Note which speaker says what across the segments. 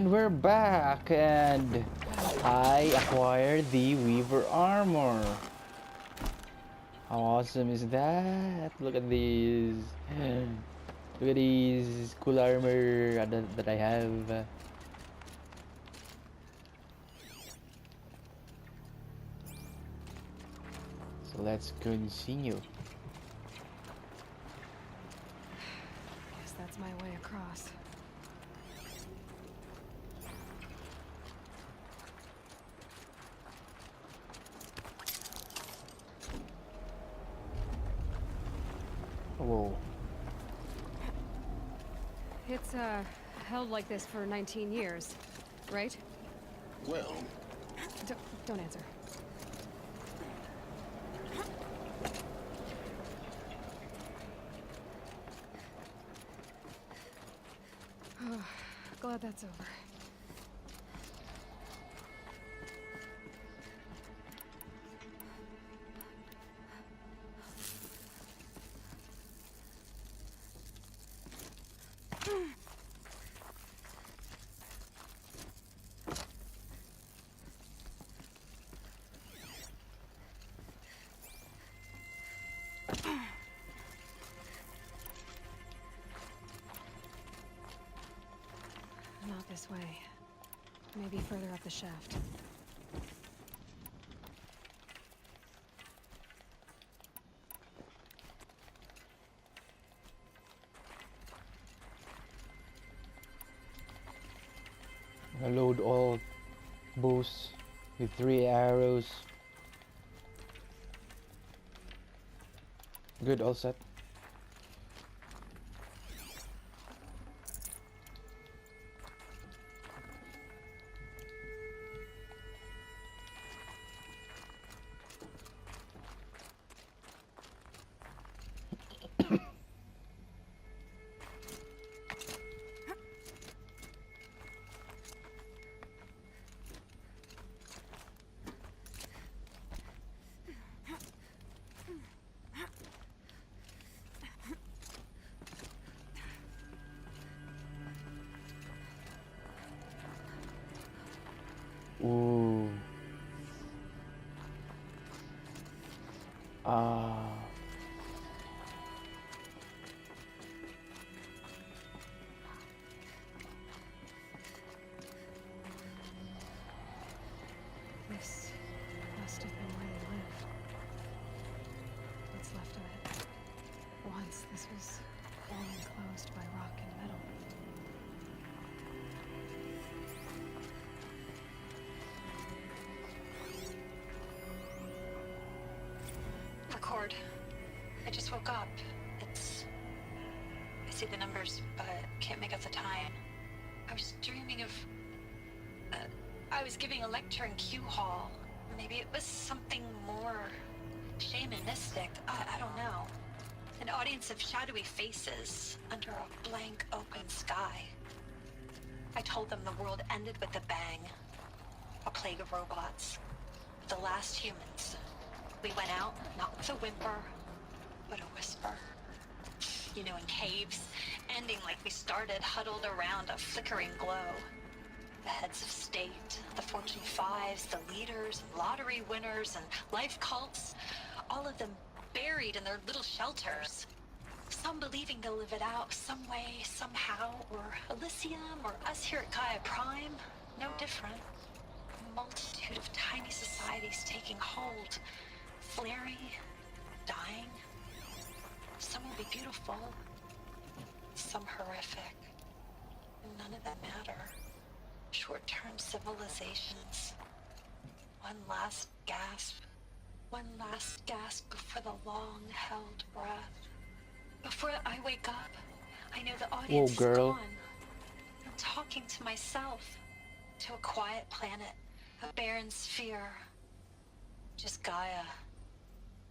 Speaker 1: And we're back, and I acquired the Weaver armor. How awesome is that? Look at these. Look at these cool armor that I have. So let's continue.
Speaker 2: Guess that's my way across.
Speaker 1: Whoa.
Speaker 2: It's, held like this for 19 years, right?
Speaker 3: Well,
Speaker 2: Don't answer. Glad that's over. Not this way. Maybe further up the shaft.
Speaker 1: I load all bows with 3 arrows. Good, all set. Ooh. Ah.
Speaker 2: This must have been where they lived. What's left of it. Once this was all enclosed by rock and metal.
Speaker 4: Record. I just woke up. I see the numbers, but can't make out the time. I was dreaming of... I was giving a lecture in Q Hall. Maybe it was something more shamanistic. I don't know. An audience of shadowy faces under a blank open sky. I told them the world ended with a bang. A plague of robots. The last humans. We went out, not with a whimper, but a whisper. You know, in caves, ending like we started, huddled around a flickering glow. The heads of state, the Fortune 5s, the leaders, lottery winners, and life cults, all of them buried in their little shelters. Some believing they'll live it out some way, somehow, or Elysium, or us here at Gaia Prime, no different. A multitude of tiny societies taking hold, flaring, dying. Some will be beautiful, some horrific. None of them matter. Short-term civilizations. One last gasp. One last gasp before the long-held breath. Before I wake up, I know the audience is
Speaker 1: girl.
Speaker 4: gone. I'm talking to myself. To a quiet planet. A barren sphere. Just Gaia.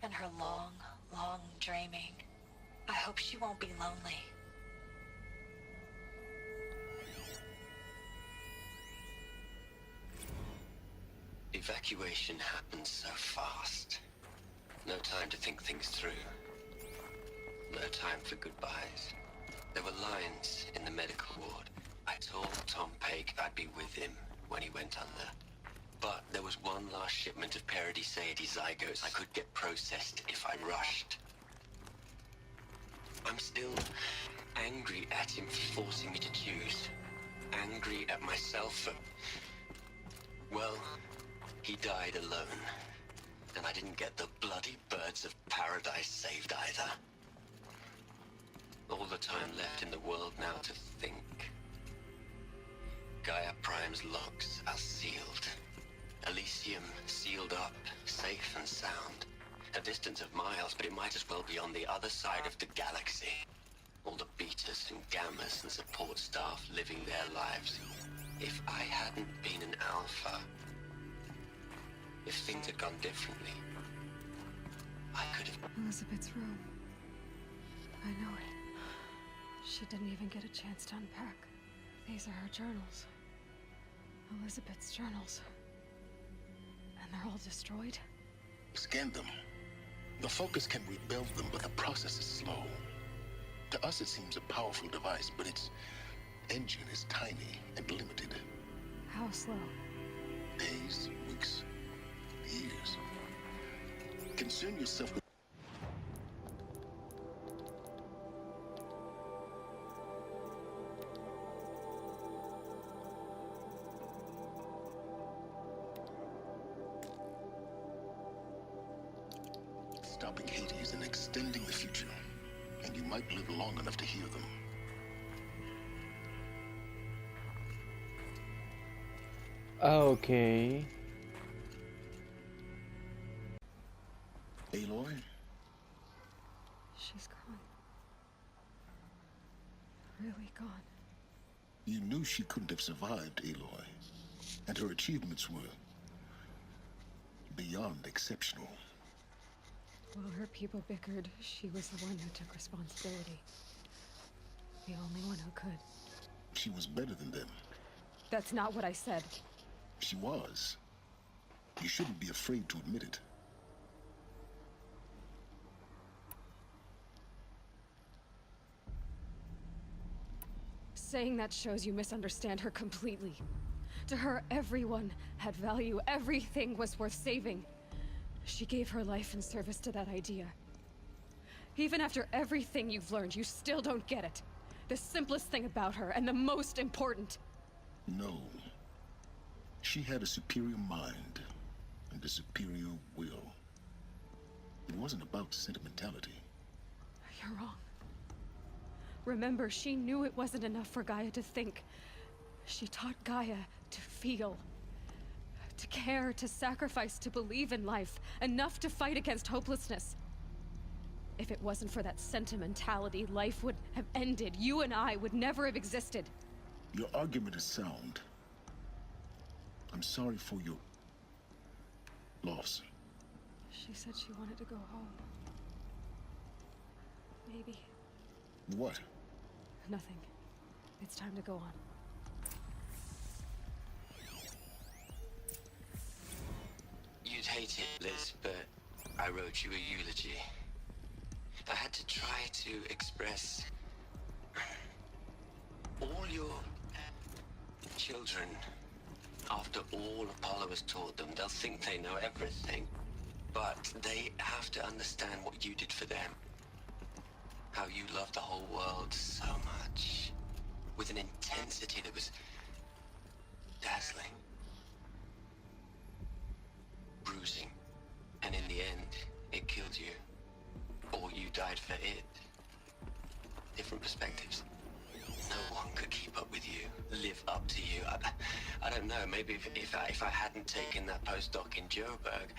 Speaker 4: And her long, long dreaming. I hope she won't be lonely.
Speaker 3: evacuation happened so fast. No time to think things through. No time for goodbyes. There were lines in the medical ward. I told Tom Pake I'd be with him when he went under. But there was one last shipment of Paradiseidae zygotes I could get processed if I rushed. I'm still angry at him for forcing me to choose. Angry at myself for... Well, he died alone. And I didn't get the bloody birds of paradise saved either. All the time left in the world now to think. Gaia Prime's logs are sealed. Elysium sealed up, safe and sound. A distance of miles, but it might as well be on the other side of the galaxy. All the betas and gammas and support staff living their lives. If I hadn't been an alpha, if things had gone differently, I could have...
Speaker 2: Elizabeth's room. I know it. She didn't even get a chance to unpack. These are her journals. Elizabeth's journals. And they're all destroyed?
Speaker 5: Scan them. The Focus can rebuild them, but the process is slow. To us it seems a powerful device, but its engine is tiny and limited.
Speaker 2: How slow?
Speaker 5: Days, weeks, years. Concern yourself with... stopping Hades and extending the future. And you might live long enough to hear them.
Speaker 1: Okay.
Speaker 5: Aloy?
Speaker 2: She's gone. Really gone.
Speaker 5: You knew she couldn't have survived, Aloy. And her achievements were... beyond exceptional.
Speaker 2: While her people bickered, she was the one who took responsibility. The only one who could.
Speaker 5: She was better than them.
Speaker 2: That's not what I said.
Speaker 5: She was. You shouldn't be afraid to admit it.
Speaker 2: Saying that shows you misunderstand her completely. To her, everyone had value. Everything was worth saving. She gave her life in service to that idea. Even after everything you've learned, you still don't get it. The simplest thing about her, and the most important.
Speaker 5: No. She had a superior mind, and a superior will. It wasn't about sentimentality.
Speaker 2: You're wrong. Remember, she knew it wasn't enough for Gaia to think. She taught Gaia to feel. To care, to sacrifice, to believe in life. Enough to fight against hopelessness. If it wasn't for that sentimentality, life would have ended. You and I would never have existed.
Speaker 5: Your argument is sound. I'm sorry for your... loss.
Speaker 2: She said she wanted to go home. Maybe.
Speaker 5: What?
Speaker 2: Nothing. It's time to go on.
Speaker 3: You'd hate it, Liz, but I wrote you a eulogy. I had to try to express all your children. After all Apollo has taught them, they'll think they know everything. But they have to understand what you did for them. How you loved the whole world so much. With an intensity that was dazzling. Bruising. And in the end, it killed you. Or you died for it. Different perspectives. No one could keep up with you, live up to you. I don't know, maybe if I hadn't taken that postdoc in Joburg.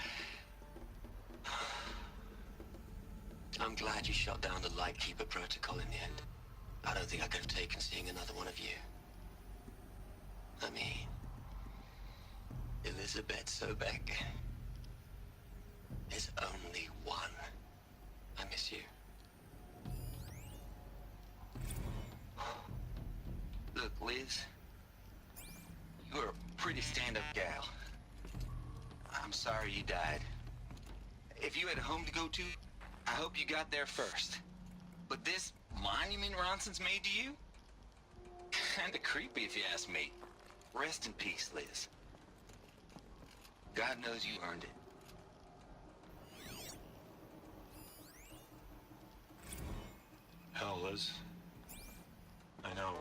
Speaker 3: I'm glad you shot down the Lightkeeper protocol in the end. I don't think I could have taken seeing another one of you. I mean, Elizabeth Sobek. There's only one. I miss you. Look, Liz, you're a pretty stand-up gal. I'm sorry you died. If you had a home to go to, I hope you got there first. But this monument Ronson's made to you? Kinda creepy if you ask me. Rest in peace, Liz. God knows you earned it.
Speaker 6: Hell, Liz. I know.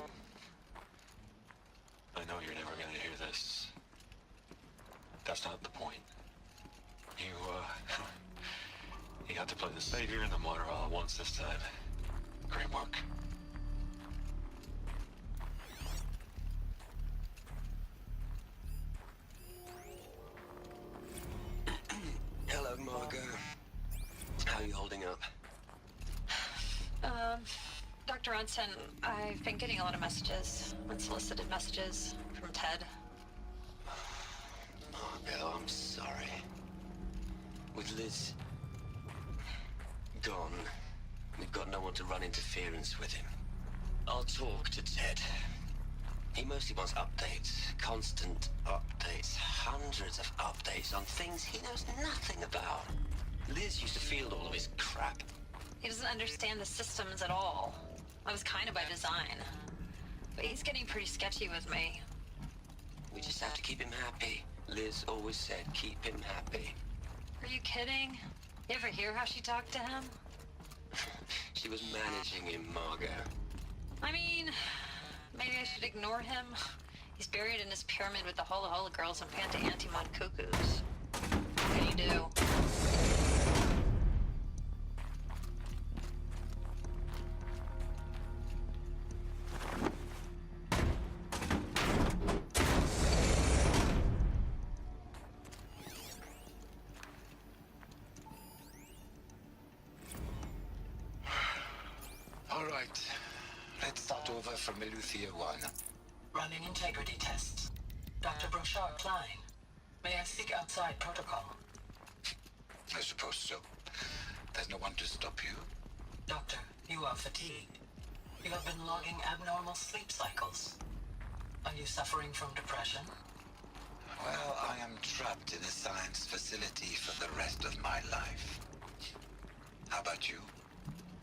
Speaker 6: I know you're never gonna hear this. That's not the point. You, you got to play the savior and the martyr all at once this time. Great work.
Speaker 3: Hello, Margot. How are you holding up?
Speaker 4: Dr. Ronson, I've been getting a lot of messages, unsolicited messages from Ted.
Speaker 3: Margot, I'm sorry. With Liz gone, we've got no one to run interference with him. I'll talk to Ted. He mostly wants updates, constant updates, hundreds of updates on things he knows nothing about. Liz used to field all of his crap.
Speaker 4: He doesn't understand the systems at all. That was kind of by design. But he's getting pretty sketchy with me.
Speaker 3: We just have to keep him happy. Liz always said, keep him happy.
Speaker 4: Are you kidding? You ever hear how she talked to him?
Speaker 3: She was managing him, Margot.
Speaker 4: I mean, maybe I should ignore him. He's buried in his pyramid with the Hola Hola girls and Panta Antimon cuckoos. What can you do?
Speaker 5: All right. Let's start over from Eleuthia 1.
Speaker 7: Running integrity tests. Dr. Brochard Klein, may I speak outside protocol?
Speaker 5: I suppose so. There's no one to stop you.
Speaker 7: Doctor, you are fatigued. You have been logging abnormal sleep cycles. Are you suffering from depression?
Speaker 5: Well, I am trapped in a science facility for the rest of my life. How about you?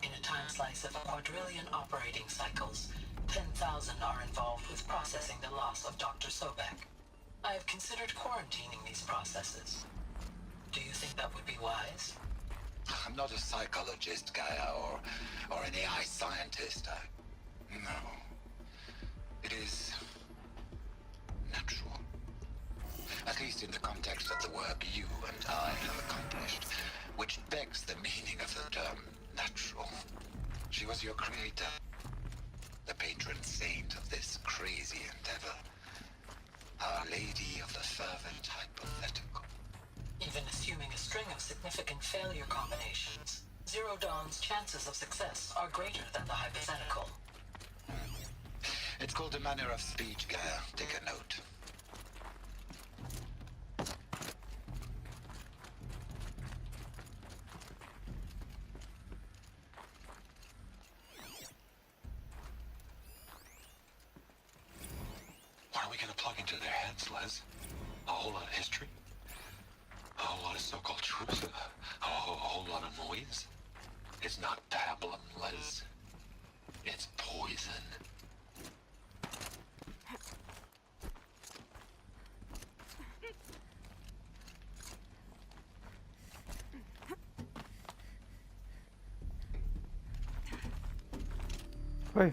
Speaker 7: In a time slice of a quadrillion operating cycles, 10,000 are involved with processing the loss of Dr. Sobek. I have considered quarantining these processes. Do you think that would be wise?
Speaker 5: I'm not a psychologist, Gaia, or an AI scientist. No. It is natural. At least in the context of the work you and I have accomplished, which begs the meaning of the term natural. She was your creator, the patron saint of this crazy endeavor. Our Lady of the Fervent Hypothetical.
Speaker 7: Even assuming a string of significant failure combinations, Zero Dawn's chances of success are greater than the hypothetical.
Speaker 5: It's called a manner of speech, Gaia. Take a note.
Speaker 6: What are we gonna plug into their heads, Les? A whole lot of history? A whole lot of so-called truth? A whole lot of noise? It's not pablum, Les. It's poison.
Speaker 1: Wait.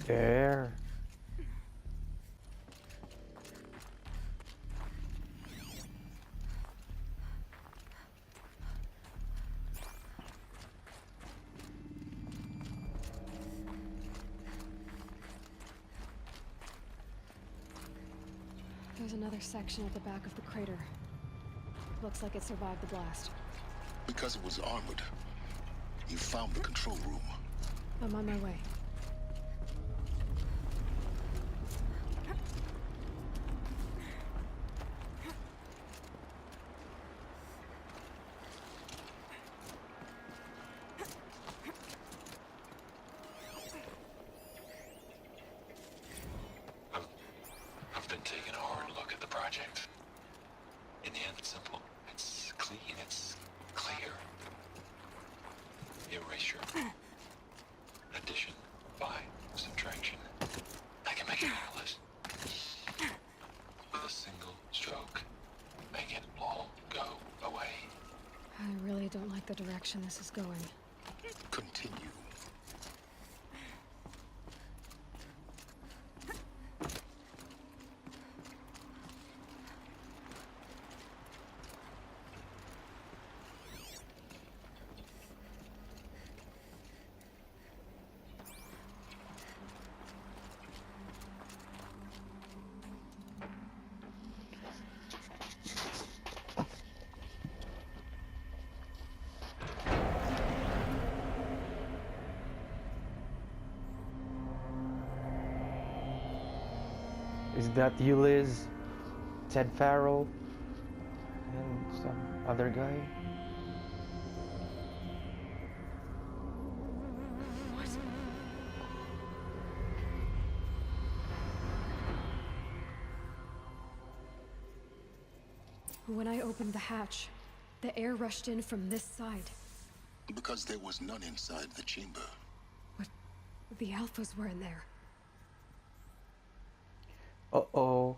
Speaker 1: There.
Speaker 2: There's another section at the back of the crater. Looks like it survived the blast.
Speaker 5: Because it was armored, you found the control room.
Speaker 2: I'm on my way.
Speaker 6: I've been taking a hard look at the project. In the end, it's simple. It's clean. It's clear. Erasure. Addition.
Speaker 2: like the direction this is going.
Speaker 5: Continue.
Speaker 1: Is that you, Liz? Ted Farrell? And some other guy?
Speaker 2: What? When I opened the hatch, the air rushed in from this side.
Speaker 5: Because there was none inside the chamber.
Speaker 2: But the Alphas were in there.
Speaker 1: Uh-oh.